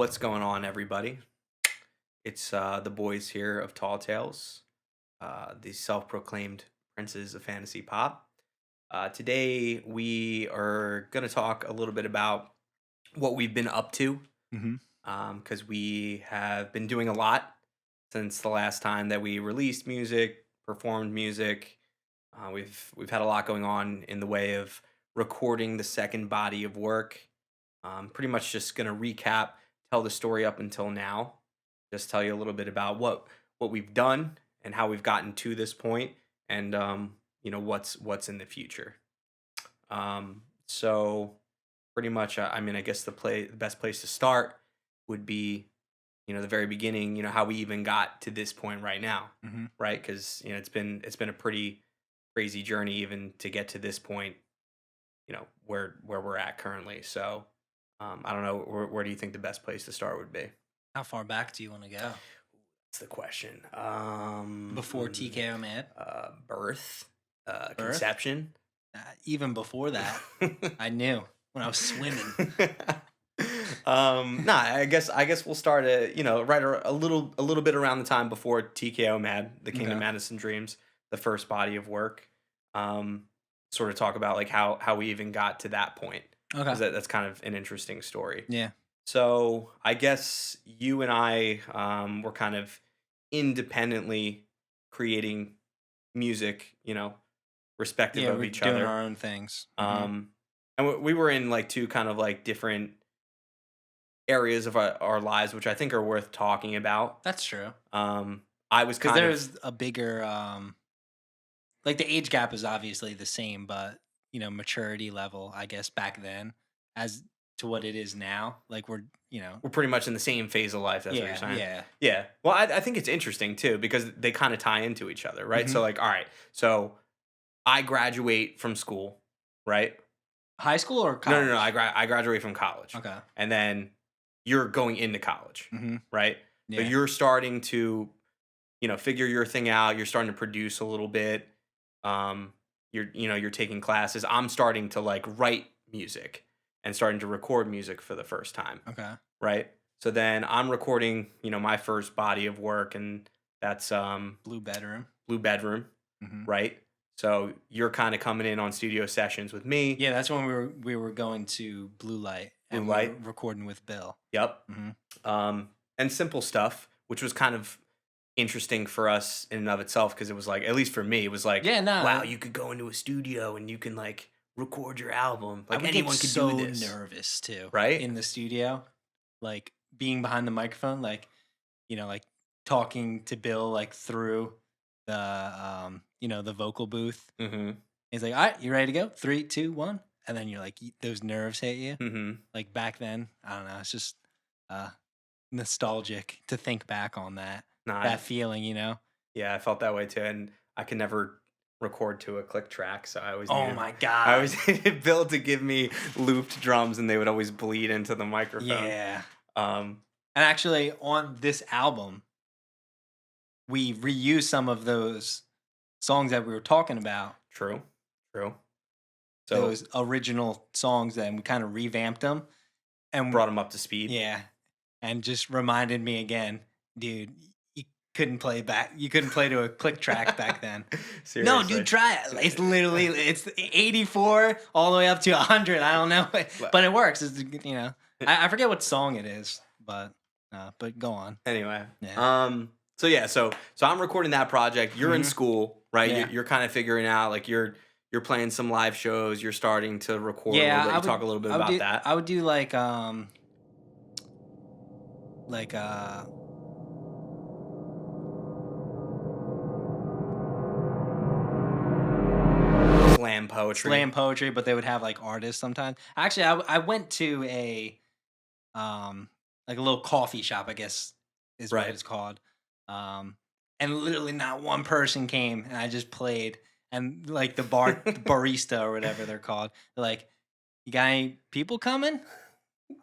What's going on, everybody? It's the boys here of Tall Taels, the self-proclaimed princes of fantasy pop. Today, we are going to talk a little bit about what we've been up to, Mhm. because we have been doing a lot since the last time that we released music, performed music. We've had a lot going on in the way of recording the second body of work. Pretty much just gonna recap, tell the story up until now. Just tell you a little bit about what we've done and how we've gotten to this point, and what's in the future. So pretty much, I mean, I guess the best place to start would be the very beginning. How we even got to this point right now, Mhm. right? Because it's been a pretty crazy journey even to get to this point. Where we're at currently. So I don't know. Where do you think the best place to start would be? How far back do you wanna go? That's the question. Before TKO Mad? Birth, Birth? conception. Even before that, I knew when I was swimming. Nah, I guess we'll start at right a little bit around the time before TKO Mad, the King of Okay. Madison Dreams, the first body of work. Um, Sort of talk about like how we even got to that point, because Okay. that's kind of an interesting story. Yeah. So I guess you and I were kind of independently creating music, respective Yeah, of we're each doing other. our own things. Mhm. Um, and we were in like two kind of like different areas of our lives, which I think are worth talking about. That's true. Um, I was Because kind of there's a bigger, like, the age gap is obviously the same, but, maturity level, I guess, back then as to what it is now, like, we're pretty much in the same phase of life. That's what you're yeah, saying. yeah. Yeah. Well, I think it's interesting too because they kind of tie into each other, right? So Mhm. like, all right, so I graduate from school, right? High school or No, no, no. college? I graduate from college, Okay. and then you're going into college, Mhm. right? So Yeah. you're starting to, figure your thing out. You're starting to produce a little bit. You're taking classes. I'm starting to like write music and starting to record music for the first time, Okay. right? So then I'm recording, my first body of work, and that's Blue bedroom. Blue Bedroom, Mhm. right? So you're kind of coming in on studio sessions with me, Yeah, that's when we were going to Blue Light Blue and we were Light. recording with Bill. Yep. Mhm. And simple stuff, which was kind of interesting for us in and of itself because it was like, at least for me, it was like, Yeah, wow, no, you could go into a studio and you can like record your album. I Like would get anyone could do so this, nervous too right? in the studio, like being behind the microphone, like talking to Bill like through the vocal booth. Mm-hmm. He's like, "All right, you ready to go? Three, two, one," and then you're like, those nerves hit you. Mm-hmm. Like back then, I don't know. It's just uh, nostalgic to think back on Nah, that feeling. yeah, I felt that way too. And I could never record to a click track. So Oh my I god. always needed Bill to give me looped drums and they would always bleed into the microphone. Yeah. Um, And actually, on this album, we reused some of those songs that we were talking about, True. True. So those original songs, and we kind of revamped them. And brought him up to speed. yeah, and just reminded me again, dude, you couldn't play back. You couldn't play to a click track back then. No, dude, Seriously. try it. It's 84 all the way up to 100. I don't know, but it works. I forget what song it is, but go on. Anyway, Yeah. so yeah, so I'm recording that project. You're in Hmm. school, right? You're, Yeah. you're kind of figuring out like you're playing some live shows. You're starting to record a little Yeah, bit. I You talk would a little bit I would about do that. I would do like Slam poetry, slam poetry, but they would have like artists sometimes. Actually, I went to um like a little coffee shop, I guess is what right? it's called. Um and literally not one person came, and I just played, and like the barista or whatever they're called. They're like, "You got any people coming?"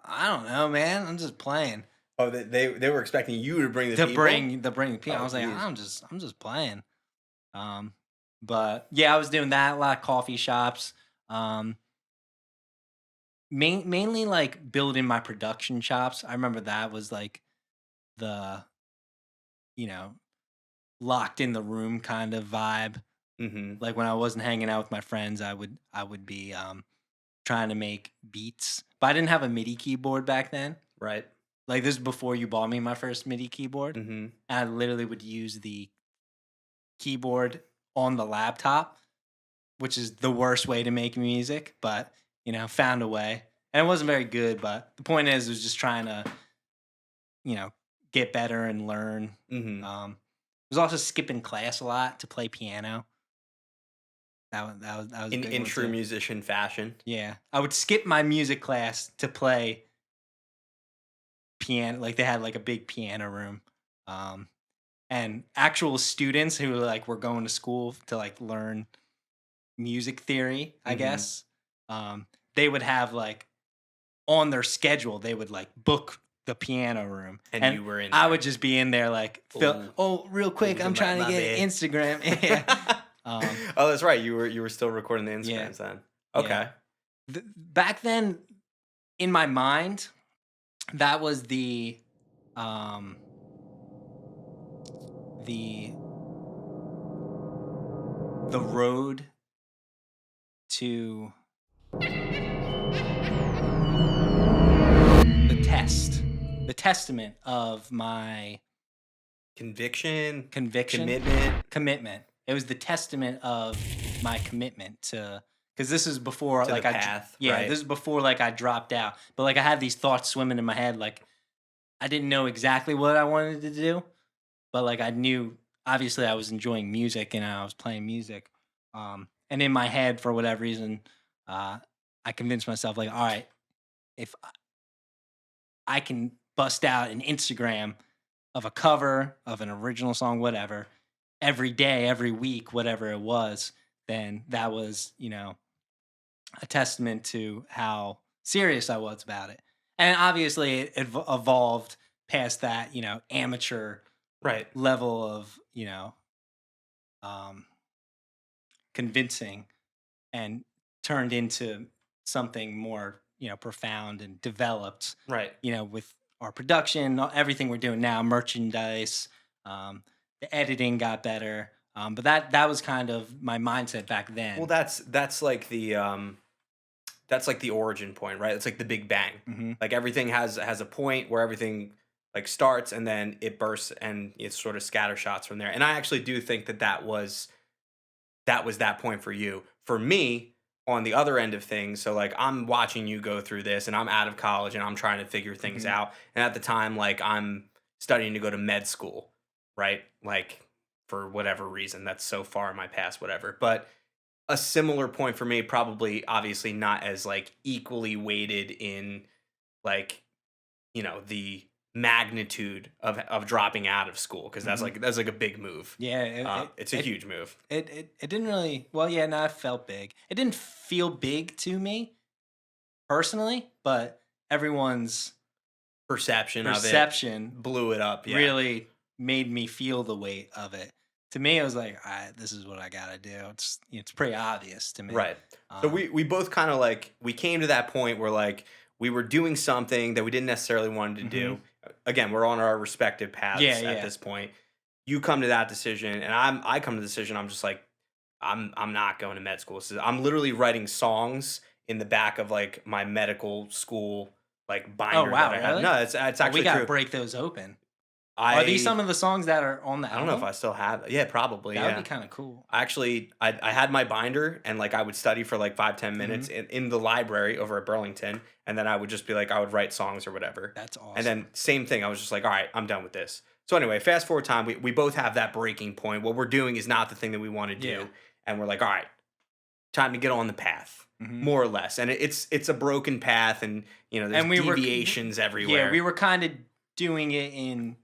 I don't know, man. I'm just playing. Oh, they were expecting you to bring the To people. bring people. I Oh, was like, geez. I'm just playing. Um, but yeah, I was doing that, a lot of coffee shops. Um, mainly like building my production chops. I remember that was like the, you know, locked in the room kind of vibe. Mhm. Like when I wasn't hanging out with my friends, I would be trying to make beats. But I didn't have a MIDI keyboard back then. Right. Like this is before you bought me my first MIDI keyboard. Mhm. And I literally would use the keyboard on the laptop, which is the worst way to make music, but found a way. And it wasn't very good, but the point is, was just trying to, you know, get better and learn. Mhm. I was also skipping class a lot to play piano. That was a big In one true too. musician fashion. Yeah, I would skip my music class to play piano. Like they had like a big piano room, um, and actual students who like were going to school to like learn music theory, I Mhm. guess. Um, they would have like on their schedule, they would like book the piano room, And and you were in I would there. just be in there like, Phil, Oh, oh, real quick, I'm trying to my get bad. Instagram. Yeah, um, Oh, that's right. You were still recording the yeah, Instagrams then. yeah. Okay. Back then, in my mind, that was um, the the road to the test, the testament of my Conviction, conviction, commitment commitment. It was the testament of my commitment to, because this is before to the like path, yeah, right? this is before like I dropped out, but like I had these thoughts swimming in my head, like I didn't know exactly what I wanted to do, but like I knew obviously I was enjoying music and I was playing music, and in my head for whatever reason, uh, I convinced myself like, all right, if I can bust out an Instagram of a cover of an original song, whatever, every day, every week, whatever it was, then that was, a testament to how serious I was about it. And obviously, it evolved past that, amateur Right. level of, um, convincing and turned into something more, profound and developed, Right. with our production, everything we're doing now, merchandise, the editing got better. But that was kind of my mindset back Well, then. that's like the origin point, right? It's like the Big Bang. Hmm. Like everything has a point where everything like starts and then it bursts and it's sort of scatter shots from there. And I actually do think that that was that point for you. For me, on the other end of things, so like I'm watching you go through this and I'm out of college and I'm trying to figure things Hmm. out. And at the time, like I'm studying to go to med school, right? Like for whatever reason, that's so far in my past, whatever. But a similar point for me, probably obviously not as like equally weighted in like the magnitude of dropping out of school because that's Hmm. like a big move. Yeah, it, It's a it huge move. it didn't really. Well, yeah, no, it felt big. It didn't feel big to me personally, but everyone's Perception of it perception blew it up. Yeah. really made me feel the weight of it. To me, it was like, all right, this is what I gotta do. It's pretty obvious to me. Right. So Um, we both kind of like we came to that point where like we were doing something that we didn't necessarily want to mhm. do. Again, we're on our respective Yeah, paths at yeah. this point. You come to that decision, and I come to the decision. I'm just like I'm not going to med school. So I'm literally writing songs in the back of like my medical school like Oh binder that wow, I have. really? No, it's Oh, we actually gotta true. break those open. Are these I some of the songs that are on the I don't know if album? I still have. Yeah, probably. That would be Yeah. kind of cool. Actually, I had my binder and like I would study for like 5-10 minutes Hmm. in the library over at Burlington, and then I would just be like I would write songs or whatever. That's And then awesome. same thing, I was just like, all right, I'm done with this. So anyway, fast forward time, we both have that breaking point. What we're doing is not the thing that we want to Yeah. do, and we're like, all right, time to get on the path, Hmm. more or less. And it's a broken path, and there's And deviations yeah, we everywhere. were kind of doing it in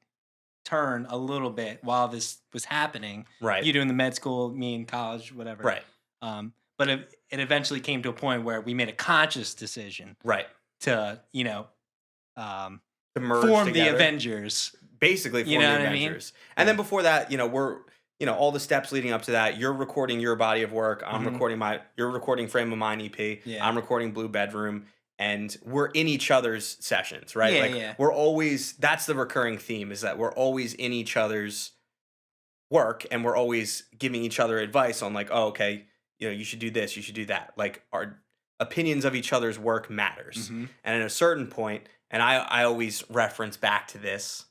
turn a little bit while this was happening. Right, You doing the med school, me in college, whatever. right, But it eventually came to a point where we made a conscious decision right. to, um, To merge form the together. Avengers. Basically You form know the what I mean? Avengers. And then Yeah. before that, we're all the steps leading up to that. You're recording your body of work. I'm Hmm. recording you're recording Frame of Mind EP. Yeah. I'm recording Blue Bedroom. and we're in each other's sessions, right? Yeah, Like yeah. we're always that's the recurring theme is that we're always in each other's work and we're always giving each other advice on like, oh, okay, you should do this, you should do that. Like our opinions of each other's work matters. Mhm. And at a certain point, and I always reference back to this,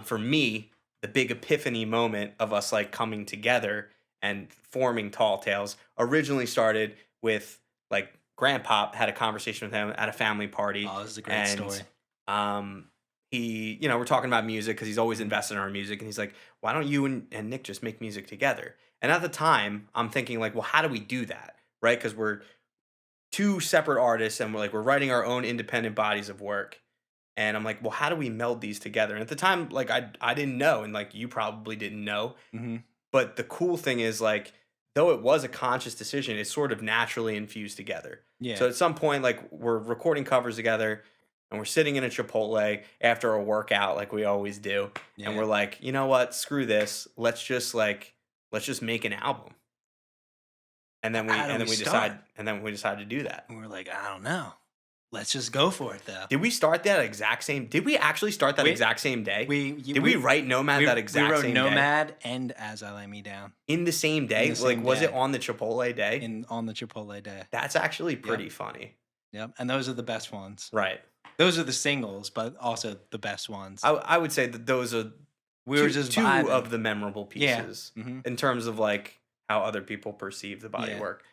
for me, the big epiphany moment of us like coming together and forming Tall Tales originally started with like Grandpa had a conversation with him at a family party, Oh, this is a great and story. um, we're talking about music because he's always Mhm. invested in our music, and he's like, why don't you and Nick just make music together? And at the time, I'm thinking like, well, how do we do that, right? Because we're two separate artists, and we're writing our own independent bodies of work. And I'm like, well, how do we meld these together? And at the time, like I didn't know, and like you probably didn't know. Mhm. But the cool thing is like, though it was a conscious decision, it's sort of naturally infused together. Yeah. So at some point, like we're recording covers together and we're sitting in a Chipotle after a workout, like we always do. And Yeah. we're like, you know what? Screw this. Let's just make an album. And then we How do and we then we decide start? and then we decide to do that. And we're like, I don't know. Let's just go for it though. Did we actually start that We exact same day? we y- Did we write Nomad that we exact wrote same day? Nomad and As I Lay Me Down In the same in day? the Like, same was it day on the Chipotle day? in on the Chipotle day. That's actually Yep. pretty funny. Yep. And those are the best ones. Right. Those are the singles, but also the best ones. I would say that those are We were two just two vibing. of the memorable Yeah. pieces Mhm. in terms of, like, how other people perceive the body of Yeah. work.